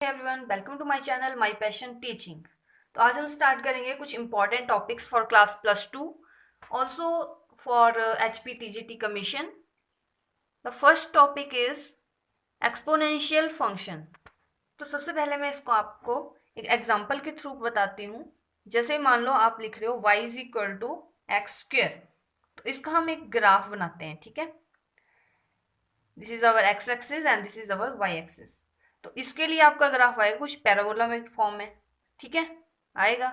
Everyone, welcome to my channel my passion teaching. तो आज हम स्टार्ट करेंगे कुछ important topics for class +2, also for HPTGT commission. The first topic is exponential function. तो सबसे पहले मैं इसको आपको एक एग्जांपल के थ्रू बताती हूँ। जैसे मान लो आप लिख रहे हो y is equal to X square, तो इसका हम एक ग्राफ बनाते हैं। ठीक है, this is our X axis and this is our Y axis. तो इसके लिए आपका ग्राफ आएगा कुछ पैराबोला में फॉर्म में। ठीक है, आएगा।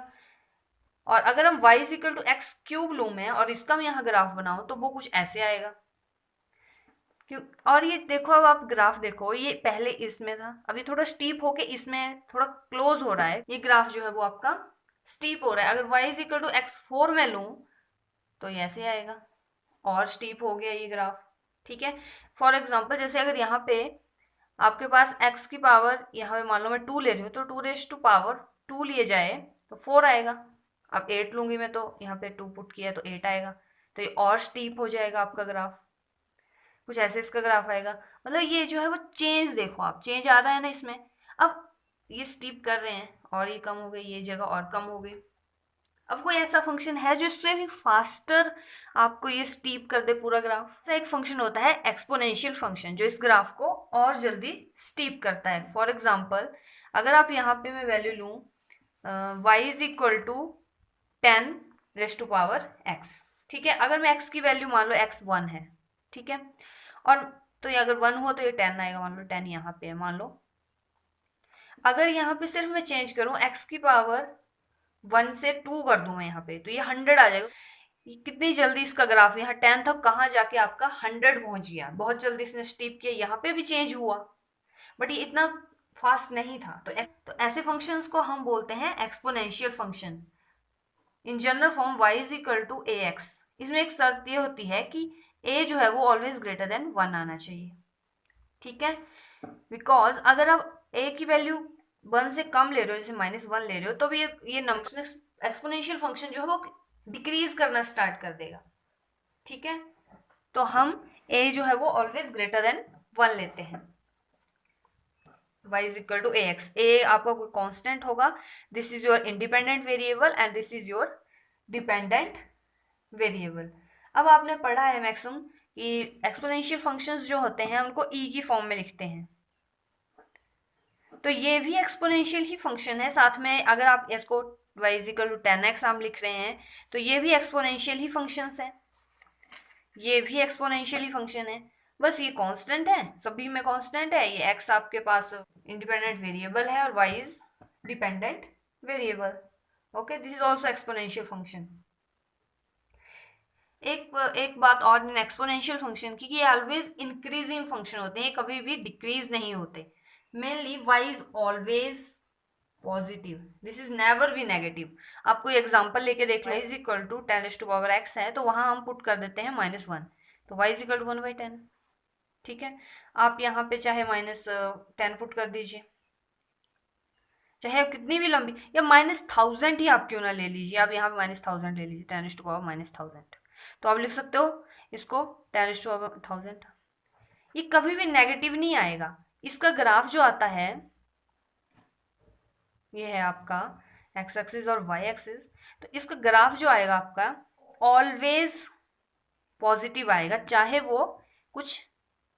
और अगर हम y is equal to X cube लूँ मैं और इसका मैं यहाँ ग्राफ बनाऊँ तो वो कुछ ऐसे आएगा। क्यों? और ये देखो, अब आप ग्राफ देखो, ये पहले इसमें था, अभी थोड़ा स्टीप होके इसमें थोड़ा क्लोज हो रहा है। ये ग्राफ जो है वो आपका स्टीप हो रहा है। अगर y is equal to x4 में लूँ तो ये ऐसे आएगा और स्टीप हो गया ये ग्राफ। ठीक है, फॉर एग्जाम्पल जैसे अगर यहाँ पे आपके पास x की पावर, यहाँ पे मान लो मैं 2 ले रही हूँ, तो 2 लिए जाए तो 4 आएगा। अब 8 लूंगी मैं तो यहाँ पे 2 पुट किया तो 8 आएगा। तो ये और स्टीप हो जाएगा आपका ग्राफ, कुछ ऐसे इसका ग्राफ आएगा। मतलब ये जो है वो चेंज, देखो आप, चेंज आ रहा है ना इसमें। अब ये स्टीप कर रहे हैं और ये कम हो गई, ये जगह और कम हो गई। अब कोई ऐसा फंक्शन है जो इससे भी फास्टर आपको ये स्टीप कर दे पूरा ग्राफ? ऐसा एक फंक्शन होता है एक्सपोनेंशियल फंक्शन, जो इस ग्राफ को और जल्दी स्टीप करता है। फॉर एग्जांपल अगर आप यहाँ पे मैं वैल्यू लूँ y is equal to 10⁻⁻x। ठीक है, अगर मैं x की वैल्यू मान लो x1 है, ठीक है, और तो ये अगर 1 हुआ तो ये 10 आएगा। मान लो 10 यहाँ पे है, मान लो। अगर यहाँ पे सिर्फ मैं चेंज करूँ x की पावर 1 से 2 कर दूं मैं यहाँ पे, तो ये 100 आ जाएगा। ये कितनी जल्दी इसका ग्राफ यहाँ 10 था, कहाँ जाके आपका 100 पहुंच गया। बहुत जल्दी इसने स्टीप किया, यहाँ पे भी चेंज हुआ, बट ये इतना फास्ट नहीं था। तो ऐसे फंक्शंस को हम बोलते हैं exponential function. In general form y is equal to A X. इसमें एक शर्त ये होती है कि a जो है वो ऑलवेज ग्रेटर देन 1 आना चाहिए। ठीक है, बिकॉज अगर आप a की वैल्यू 1 से कम ले रहे हो, जैसे -1 ले रहे हो, तो भी ये नंबर एक्सपोनेंशियल फंक्शन जो है वो डिक्रीज करना स्टार्ट कर देगा। ठीक है, तो हम a जो है वो ऑलवेज ग्रेटर देन 1 लेते हैं। y is equal to A X. A आपका कोई कांस्टेंट होगा, this is your independent variable and this is your dependent variable. अब आपने पढ़ा है मैक्सिमम कि एक्सपोनेंशियल फंक्शंस जो होते हैं उनको e की फॉर्म में लिखते हैं। तो ये भी एक्सपोनेंशियल ही फंक्शन है। साथ में अगर आप इसको y is equal to 10x हम लिख रहे हैं तो ये भी एक्सपोनेंशियल ही फंक्शंस है, ये भी एक्सपोनेंशियल ही फंक्शन है। बस ये कांस्टेंट है, सभी में कांस्टेंट है। ये x आपके पास इंडिपेंडेंट वेरिएबल है और y is dependent variable. Okay, this is also exponential function. एक बात और इन एक्सपोनेंशियल फंक्शन की, ये ऑलवेज इंक्रीजिंग फंक्शन होते हैं, कभी भी डिक्रीज नहीं होते। Mainly y is always positive, this is never be negative. आप कोई एग्जांपल लेके देख लो, इज इक्वल टू 10⁻x है तो वहां हम पुट कर देते हैं -1, तो y इज इक्वल टू 1/10। ठीक है, आप यहाँ पे चाहे -10 पुट कर दीजिए, चाहे आप कितनी भी लंबी, या -1000 ही आप क्यों ना ले लीजिए, आप यहाँ पे -1000 ले लीजिए, 10⁻−1000। तो आप लिख सकते हो इसको 10⁻1000। ये कभी भी नेगेटिव नहीं आएगा। इसका ग्राफ जो आता है, ये है आपका एक्स एक्सिस और वाई एक्सिस, तो इसका ग्राफ जो आएगा आपका ऑलवेज पॉजिटिव आएगा, चाहे वो कुछ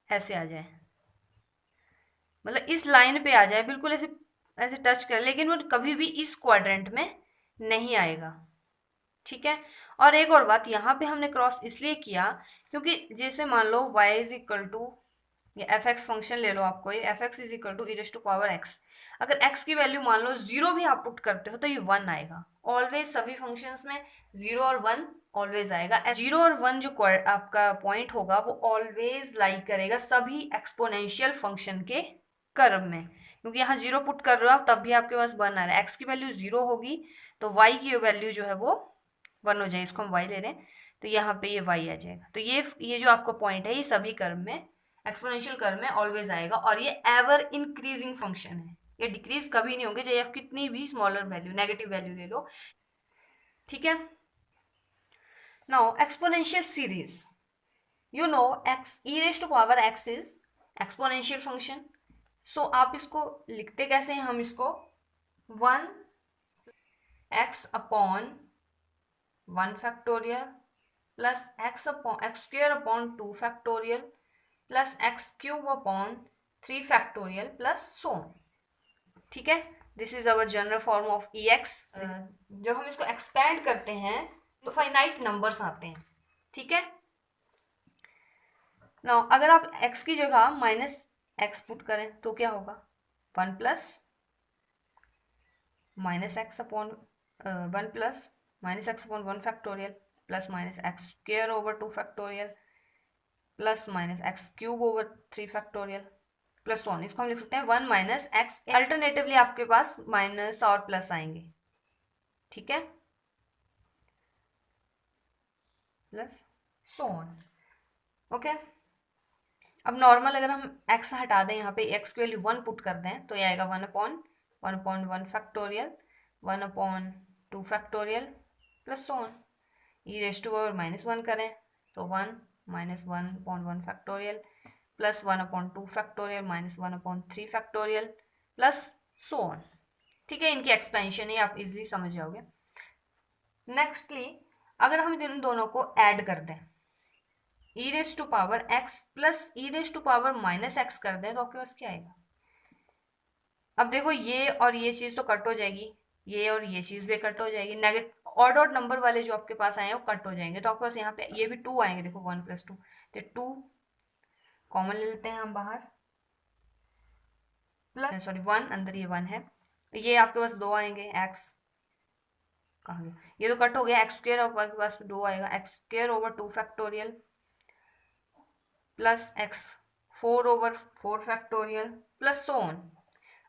ऐसे आ जाए, मतलब इस लाइन पे आ जाए, बिल्कुल ऐसे ऐसे टच कर, लेकिन वो कभी भी इस क्वाड्रेंट में नहीं आएगा। ठीक है, और एक और बात, यहाँ पे हमने क्रॉस इसलिए किया क्योंकि जैसे मान लो y इज इक्वल टू, ये एफ एक्स फंक्शन ले लो आप कोई, F X is equal to e⁻x। अगर x की वैल्यू मान लो 0 भी आप पुट करते हो तो ये 1 आएगा। ऑलवेज सभी फंक्शंस में 0 और 1 ऑलवेज आएगा। 0 और 1 जो आपका पॉइंट होगा वो ऑलवेज लाई करेगा सभी एक्सपोनेंशियल फंक्शन के कर्व में, क्योंकि यहाँ 0 पुट कर रहे हो आप तब भी आपके पास 1 आ रहा है। x की वैल्यू 0 होगी तो y की वैल्यू जो है वो 1 हो जाएगी, इसको हम y ले रहे हैं तो यहाँ पे ये y आ जाएगा। तो ये जो आपका पॉइंट है ये सभी कर्व में, एक्सपोनेंशियल कर्व में ऑलवेज आएगा, और ये एवर इंक्रीजिंग फंक्शन है, ये डिक्रीज कभी नहीं होंगे, चाहे आप कितनी भी स्मॉलर वैल्यू, नेगेटिव वैल्यू ले लो। ठीक है, now exponential series, you know x e raised to power x is exponential function, सो आप इसको लिखते कैसे हैं, हम इसको 1x upon 1 factorial plus X square upon 2 factorial plus x cube upon 3 factorial plus सो। ठीक है, this is our general form of E x. जब हम इसको एक्सपैंड करते हैं तो फाइनाइट नंबर्स आते हैं। ठीक है, नाउ अगर आप x की जगह माइनस एक्स पुट करें तो क्या होगा, 1 plus minus x upon 1 plus minus x upon 1 factorial plus minus x square over 2 factorial plus minus x cube over 3 factorial plus 1। इसको हम लिख सकते हैं 1 माइनस एक्स। अल्टरनेटिवली आपके पास माइनस और प्लस आएंगे। ठीक है, प्लस सो ऑन। ओके, अब नॉर्मल अगर हम x हटा दें, यहाँ पे x की वैल्यू 1 पुट कर दें तो ये आएगा 1 factorial 1/2 factorial plus so on. E raise to power -1 करें तो 1 -1/1 factorial plus 1/2 factorial -1/3 factorial plus so on. ठीक है, इनकी एक्सपेंशन ही आप इजीली समझ जाओगे। नेक्स्टली अगर हम इन दोनों को ऐड कर दें, E raise to power X plus E raise to power minus X कर दें तो आपके पास क्या आएगा। अब देखो ये और ये चीज तो कट हो जाएगी, ये और ये चीज भी कट हो जाएगी, नेगेटिव ऑड ऑड नंबर वाले जो आपके पास आए हैं वो कट हो जाएंगे, तो आपके पास यहाँ पे ये भी 2 आएंगे। देखो 1 + 2, तो 2 कॉमन ले लेते हैं हम बाहर, प्लस 1 अंदर ये 1 है, ये आपके पास 2 आएंगे। एक्स कहाँ गया, ये तो कट हो गया। एक्स स्क्वेयर आपके पास 2 आएगा, X square over 2 factorial plus X 4 over 4 factorial plus so on.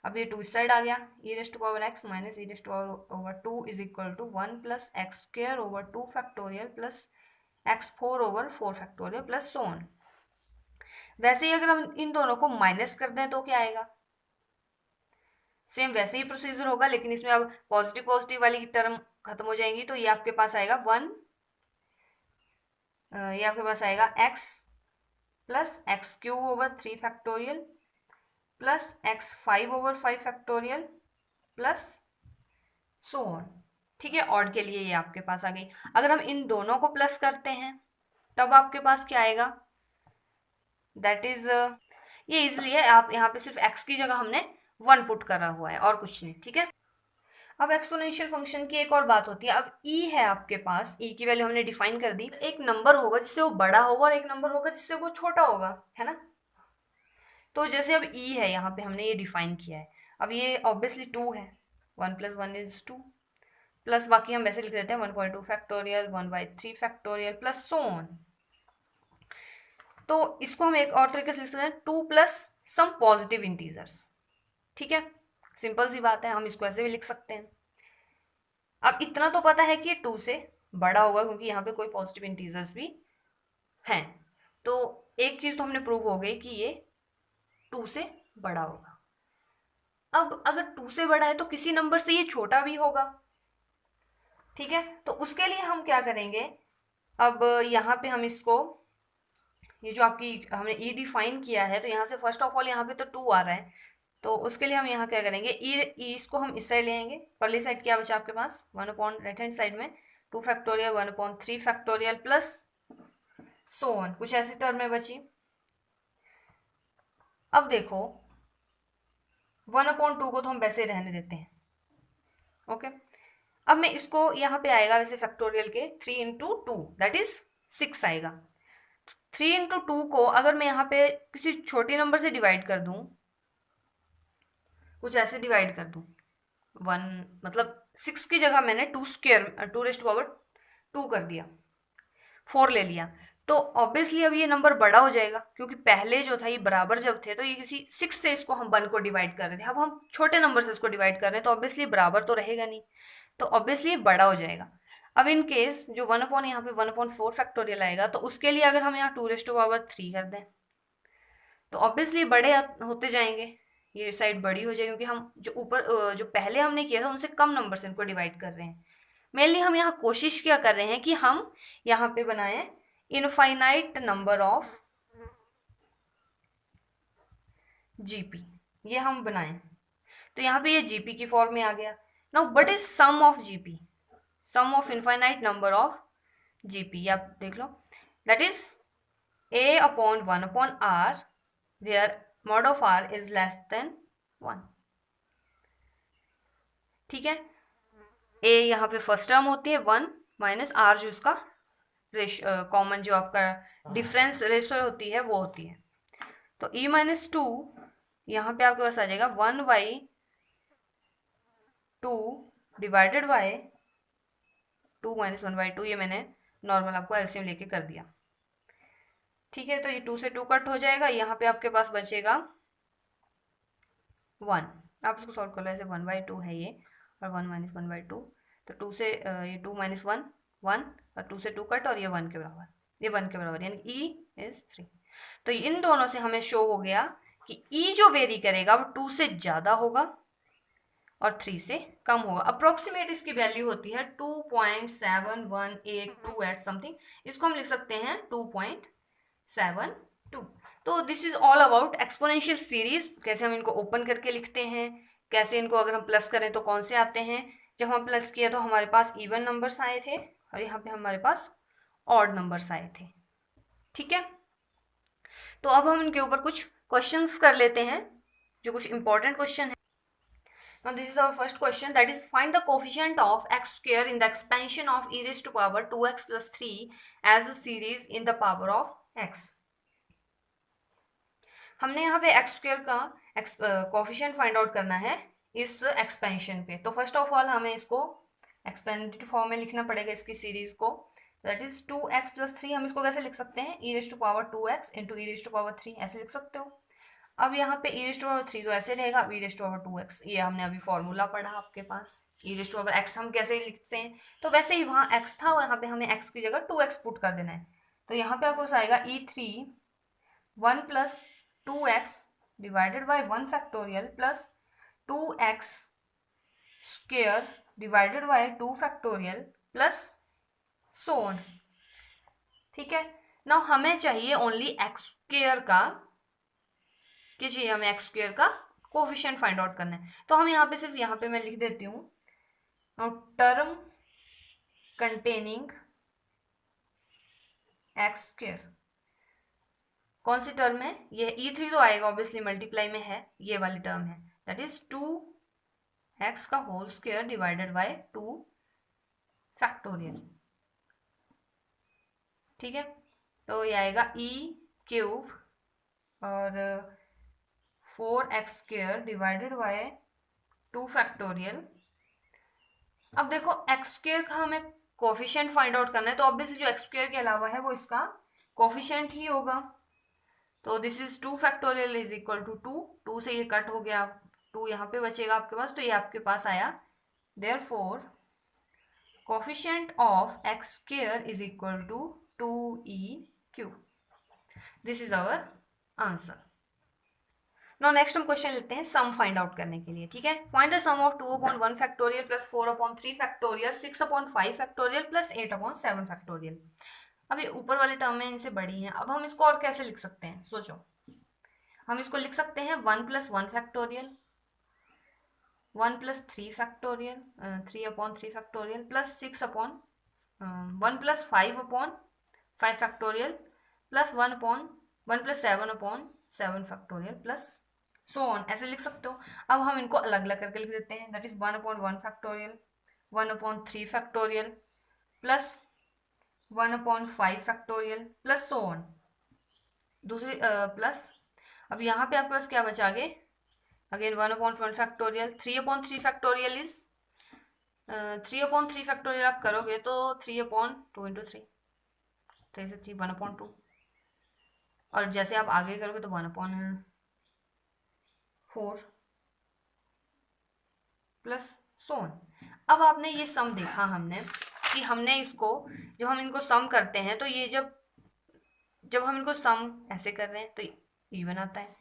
अब ये 2 इस साइड आ गया, E raise to power X minus E raise to power over 2 is equal to 1 plus X square over 2 factorial plus X 4 over 4 factorial plus so on. वैसे ही अगर हम इन दोनों को माइनस कर दें तो क्या आएगा, सेम वैसे ही प्रोसीजर होगा, लेकिन इसमें अब पॉजिटिव पॉजिटिव वाली टर्म खत्म हो जाएंगी, तो ये आपके पास आएगा 1, ये आपके पास आएगा x plus x cube over 3 factorial plus x 5 over 5 factorial plus so on. ठीक है, ऑड के लिए ये आपके पास आ गई। अगर हम इन दोनों को प्लस करते हैं तब आपके पास क्या आएगा, दैट इज ये इजली है, आप यहाँ पे सिर्फ x की जगह हमने 1 पुट करा हुआ है और कुछ नहीं। ठीक है, अब एक्सपोनेंशियल फंक्शन की एक और बात होती है। अब e है आपके पास, e की वैल्यू हमने डिफाइन कर दी। एक नंबर होगा जिससे वो बड़ा होगा और एक नंबर होगा जिससे वो छोटा होगा, है ना। तो जैसे अब e है, यहाँ पे हमने ये डिफाइन किया है। अब ये ऑब्वियसली 2 है, 1 + 1 = 2 प्लस बाकी हम वैसे लिख देते हैं 1/2 factorial 1/3 factorial plus so on. तो इसको हम एक और तरीके से लिख सकते हैं 2 प्लस सम पॉजिटिव इंटीजर्स। ठीक है, सिंपल सी बात है, हम इसको ऐसे भी लिख सकते हैं। अब इतना तो पता है कि ये 2 से बड़ा होगा क्योंकि यहाँ पे कोई पॉजिटिव इंटीजर्स भी हैं। तो एक चीज तो हमने प्रूव हो गई कि ये 2 से बड़ा होगा। अब अगर 2 से बड़ा है तो किसी नंबर से ये छोटा भी होगा। ठीक है, तो उसके लिए हम क्या करेंगे, अब यहाँ पे हम इसको, ये जो आपकी हमने ई डिफाइन किया है, तो यहाँ से फर्स्ट ऑफ ऑल यहाँ पे तो 2 आ रहा है, तो उसके लिए हम यहाँ क्या करेंगे, ई इसको हम इस साइड ले आएंगे। परली साइड क्या बचा आपके पास, 1 अपॉन राइट हैंड साइड में 2 factorial 1/3 factorial plus so on, कुछ ऐसी टर्म में बची। अब देखो 1/2 को तो हम वैसे रहने देते हैं। ओके, अब मैं इसको यहाँ पे आएगा वैसे फैक्टोरियल के 3 × 2 दैट इज 6 आएगा। 3 × 2 को अगर मैं यहाँ पे किसी छोटे नंबर से डिवाइड कर दूं, कुछ ऐसे डिवाइड कर दूं 1, मतलब 6 की जगह मैंने 2 स्क्वायर 2 रेज़ टू पावर 2 कर दिया, 4 ले लिया, तो ऑब्वियसली अब ये नंबर बड़ा हो जाएगा क्योंकि पहले जो था ये बराबर जब थे तो ये किसी 6 से इसको हम 1 को डिवाइड कर रहे थे, अब हम छोटे नंबर से इसको डिवाइड कर रहे हैं तो ऑब्वियसली बराबर तो रहेगा नहीं, तो ऑब्वियसली ये बड़ा हो जाएगा। अब इन केस जो 1 अपॉन यहाँ पे 1/4 फैक्टोरियल आएगा, तो उसके लिए अगर हम यहाँ 2 रेज़ टू पावर 3 कर दें तो ऑब्वियसली बड़े होते जाएंगे, ये साइड बड़ी हो जाएगी क्योंकि हम जो ऊपर जो पहले हमने किया था उनसे कम नंबर से इनको डिवाइड कर रहे हैं। मेनली हम यहाँ कोशिश क्या कर रहे हैं कि हम यहाँ पे बनाएं इनफाइनाइट नंबर ऑफ जीपी, ये हम बनाएं तो यहाँ पे ये जीपी की फॉर्म में आ गया. Now what is sum of GP? Sum of infinite number of GP, आप देख लो. That is a upon 1 upon r where mod of r is less than 1. ठीक है. a यहाँ पे फर्स्ट टर्म होती है 1 माइनस r जो इसका कॉमन जो आपका डिफरेंस रेशो होती है वो होती है. तो e माइनस 2 यहाँ पे आपके पास आ जाएगा 1/2 डिवाइडेड बाय 2 माइनस 1/2. ये मैंने नॉर्मल आपको एलसीएम लेके कर दिया. ठीक है. तो ये 2 से 2 कट हो जाएगा. यहाँ पे आपके पास बचेगा 1. आप इसको सॉल्व कर लो. ऐसे 1/2 है ये और 1 माइनस 1/2. तो 2 से ये 2 माइनस 1 1 और 2 से 2 कट और ये 1 के बराबर. ये 1 के बराबर यानी e इज 3. तो इन दोनों से हमें शो हो गया कि e जो वेरी करेगा वो 2 से ज़्यादा होगा और 3 से कम होगा. अप्रोक्सीमेट इसकी वैल्यू होती है 2.7182 एट समथिंग. इसको हम लिख सकते हैं 2.72. तो this is all about exponential series. कैसे हम इनको ओपन करके लिखते हैं, कैसे इनको अगर हम प्लस करें तो कौन से आते हैं. जब हम प्लस किए तो हमारे पास इवन नंबर्स आए थे और यहाँ पे हमारे पास ऑड नंबर्स आए थे. ठीक है. तो अब हम इनके ऊपर कुछ क्वेश्चंस कर लेते हैं जो कुछ इंपॉर्टेंट क्वेश्चन है. Now this is our first question, that is find the coefficient of x square in the expansion of e raised to power 2x plus 3 as a series in the power of x. हमने यहाँ पे x square का coefficient find out करना है इस expansion पे. तो first of all हमें इसको एक्सपेंडेड फॉर्म में लिखना पड़ेगा इसकी सीरीज को. That is 2x plus 3. हम इसको कैसे लिख सकते हैं, e raise to power 2x into e raise to power 3 ऐसे लिख सकते हो. अब यहाँ पे e रेज टू पावर 3 तो ऐसे रहेगा, e raise to power 2x. ये हमने अभी फॉर्मूला पढ़ा आपके पास. e raise to power x हम कैसे लिखते हैं, तो वैसे ही वहाँ x था, वहाँ पे हमें x की जगह 2x पुट कर देना है. तो यहाँ पे आपको आएगा e3 1 plus 2x divided by 1 factorial plus 2x square divided by 2 factorial plus so on. ठीक है. नाउ हमें चाहिए ओनली एक्स स्क्वेयर का, क्या चाहिए हमें, एक्स स्क्वेयर का कोफिशिएंट फाइंड आउट करना है. तो हम यहाँ पे सिर्फ यहाँ पे मैं लिख देती हूँ टर्म कंटेनिंग एक्स स्क्वेयर. कौन सी टर्म है ये, e3 तो आएगा ऑब्वियसली, मल्टीप्लाई में है, ये वाली टर्म है. दैट इज 2x का whole square divided by 2 factorial. ठीक है. तो ये आएगा e क्यूब और 4x square divided by 2 factorial. अब देखो x स्क्वेयर का हमें कोफिशिएंट फाइंड आउट करना है, तो ऑब्वियसली जो x स्क्वेयर के अलावा है वो इसका कोफिशिएंट ही होगा. तो this is 2 factorial is equal to 2. 2 से ये कट हो गया, 2 यहाँ पे बचेगा आपके पास, तो ये आपके पास आया. Therefore coefficient of x square is equal to 2e3. This is our answer. Now next हम क्वेश्चन लेते हैं सम फाइंड आउट करने के लिए. ठीक है. Find the sum of 2/1 factorial plus 4/3 factorial 6/5 factorial plus 8/7 factorial. अभी ऊपर वाले टर्म में इनसे बड़ी हैं. अब हम इसको और कैसे लिख सकते हैं, सोचो. हम इसको लिख सकते हैं 1 + 1 factorial, 1 + 3 factorial, 3/3 factorial plus 1 + 5/5 factorial plus 1 + 7/7 factorial plus so on. ऐसे लिख सकते हो. अब हम इनको अलग अलग करके लिख देते हैं. That is 1/1 factorial, 1/3 factorial plus 1/5 factorial plus so on. दूसरी प्लस अब यहाँ पे आपके पास क्या बचा आगे, again 1/1 factorial, 3/3 factorial is 3/3 factorial आप करोगे तो 3/2 इंटू 3, 3 से 3 1/2. और जैसे आप आगे करोगे तो 1/4 प्लस सो ऑन. अब आपने ये सम देखा हमने कि हमने इसको, जब हम इनको सम करते हैं तो ये जब हम इनको सम ऐसे कर रहे हैं तो इवन आता है,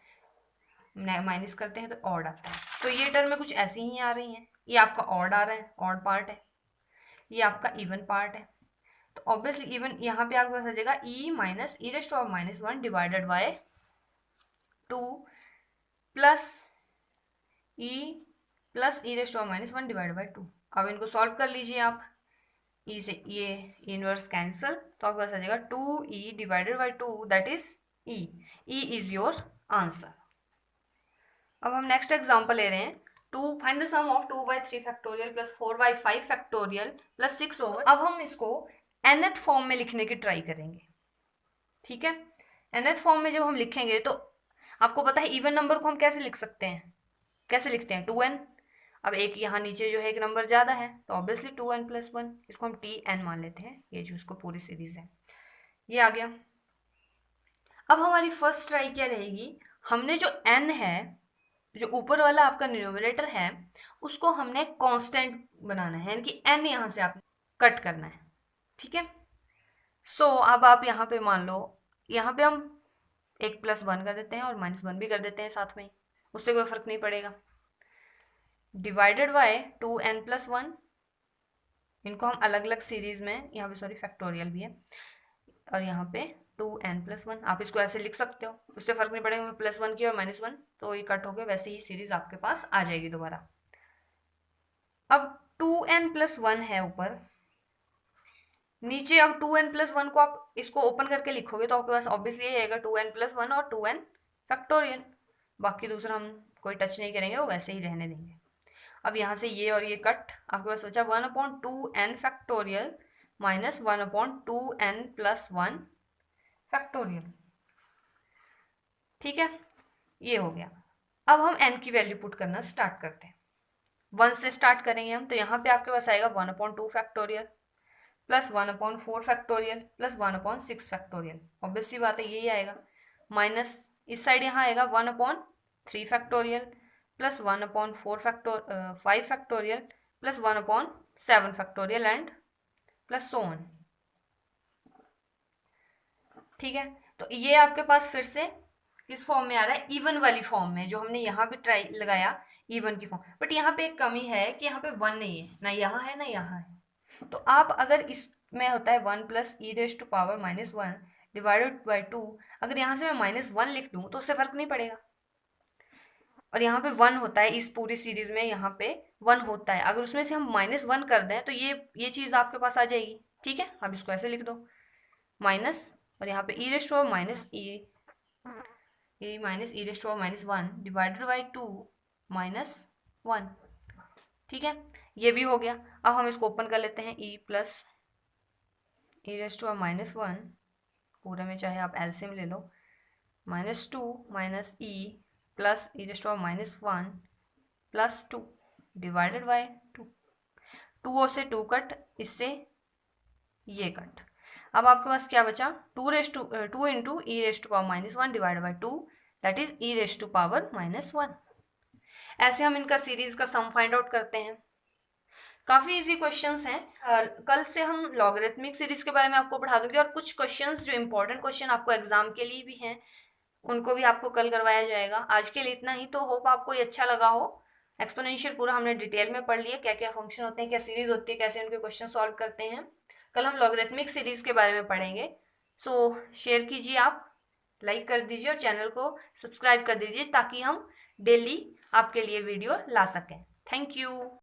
माइनस करते हैं तो ऑड आता है. तो ये टर्म में कुछ ऐसी ही आ रही हैं. ये आपका ऑड आ रहा है, ऑड पार्ट है, ये आपका इवन पार्ट है. तो ऑब्वियसली इवन यहाँ पे आपके पास आ जाएगा e minus e raise to power -1 divided by 2 plus E plus E raise power minus 1 divide by 2। अब इनको सॉल्व कर लीजिए आप, ई से ये इनवर्स कैंसिल, तो आपके पास आ जाएगा 2e divided by 2 that is E. E is your answer. अब हम नेक्स्ट एग्जांपल ले रहे हैं, to find the sum of 2/3 factorial plus 4/5 factorial plus 6 over. अब हम इसको nth फॉर्म में लिखने की ट्राई करेंगे, ठीक है। nth फॉर्म में जब हम लिखेंगे तो आपको पता है इवन नंबर को हम कैसे लिख सकते हैं, कैसे लिखते हैं, 2n। अब एक यहाँ नीचे जो है एक नंबर ज़्यादा है तो ऑब्वियसली 2n प्लस 1, इसको हम tn मान लेते हैं, ये जो इसको पूरी सीरीज है, ये आ गया। अब हमारी फर्स्ट ट्राई क्या रहेगी, हमने जो n है, जो ऊपर वाला आपका न्यूमरेटर है, उसको हमने कांस्टेंट बनाना है, यानी कि n यहाँ से आपने कट करना है, ठीक है। सो अब आप यहाँ पे मान लो, यहाँ पे हम एक प्लस 1 कर देते हैं और माइनस 1 भी कर देते हैं साथ में, उससे कोई फर्क नहीं पड़ेगा। डिवाइडेड बाय 2n प्लस 1, इनको हम अलग अलग सीरीज में, यहाँ पे सॉरी फैक्टोरियल भी है, और यहाँ पे 2n प्लस 1, आप इसको ऐसे लिख सकते हो, उससे फर्क नहीं पड़ेगा, प्लस 1 की और माइनस 1 तो ये कट हो गया, वैसे ही सीरीज आपके पास आ जाएगी दोबारा। अब 2n प्लस 1 है ऊपर, नीचे अब 2n प्लस 1 को आप इसको ओपन करके लिखोगे तो आपके पास ऑब्वियसली ये आएगा 2n प्लस 1 और 2n फैक्टोरियल। बाकी दूसरा हम कोई टच नहीं करेंगे, वो वैसे ही रहने देंगे। अब यहाँ से ये और ये कट, आपके पास बचा 1/2n factorial minus 1/2n plus 1 factorial, ठीक है, ये हो गया। अब हम n की वैल्यू पुट करना स्टार्ट करते हैं, 1 से स्टार्ट करेंगे हम, तो यहाँ पे आपके पास आएगा 1/2 factorial plus 1/4 factorial plus 1/6 factorial, obviously बात है यही आएगा, माइनस इस साइड यहाँ आएगा 1/3 factorial plus 1/5 factorial plus 1/7 factorial and plus so on, ठीक है। तो ये आपके पास फिर से किस फॉर्म में आ रहा है, इवन वाली फॉर्म में, जो हमने यहाँ पे ट्राई लगाया इवन की फॉर्म। बट यहाँ पे एक कमी है कि यहाँ पे 1 नहीं है, ना यहाँ है ना यहाँ है। तो आप अगर इसमें होता है 1 plus E raise to power minus 1 divided by 2, अगर यहाँ से मैं माइनस 1 लिख दूँ तो उससे फर्क नहीं पड़ेगा। और यहाँ पे 1 होता है, इस पूरी सीरीज में यहाँ पे 1 होता है, अगर उसमें से हम माइनस 1 कर दें तो ये चीज़ आपके पास आ जाएगी, ठीक है। अब इसको ऐसे लिख दो, माइनस, और यहाँ पे E raise to minus E minus E raise to minus 1 divided by 2 minus 1, ठीक है, ये भी हो गया। अब हम इसको ओपन कर लेते हैं, E plus E raise to minus 1, पूरे में चाहे आप एलसीएम ले लो, minus 2 minus E plus E raise to minus 1 plus 2 divided by 2, 2 से 2 कट, इससे ये कट। अब आपके पास क्या बचा, 2 into E raise to power minus 1 divide by 2 that is E raise to power minus 1। ऐसे हम इनका सीरीज का सम फाइंड आउट करते हैं। काफ़ी इजी क्वेश्चंस हैं। कल से हम लॉगरिथमिक सीरीज के बारे में आपको पढ़ा दूंगी, और कुछ क्वेश्चंस जो इंपॉर्टेंट क्वेश्चन आपको एग्जाम के लिए भी हैं उनको भी आपको कल करवाया जाएगा। आज के लिए इतना ही, तो होप आपको ये अच्छा लगा हो। एक्सपोनेंशियल पूरा हमने डिटेल में पढ़ लिया, क्या क्या फंक्शन होते हैं, क्या सीरीज होती है, कैसे उनके क्वेश्चन सॉल्व करते हैं। कल हम लॉगरिथमिक सीरीज के बारे में पढ़ेंगे। सो शेयर कीजिए, आप लाइक कर दीजिए और चैनल को सब्सक्राइब कर दीजिए ताकि हम डेली आपके लिए वीडियो ला सकें। Thank you.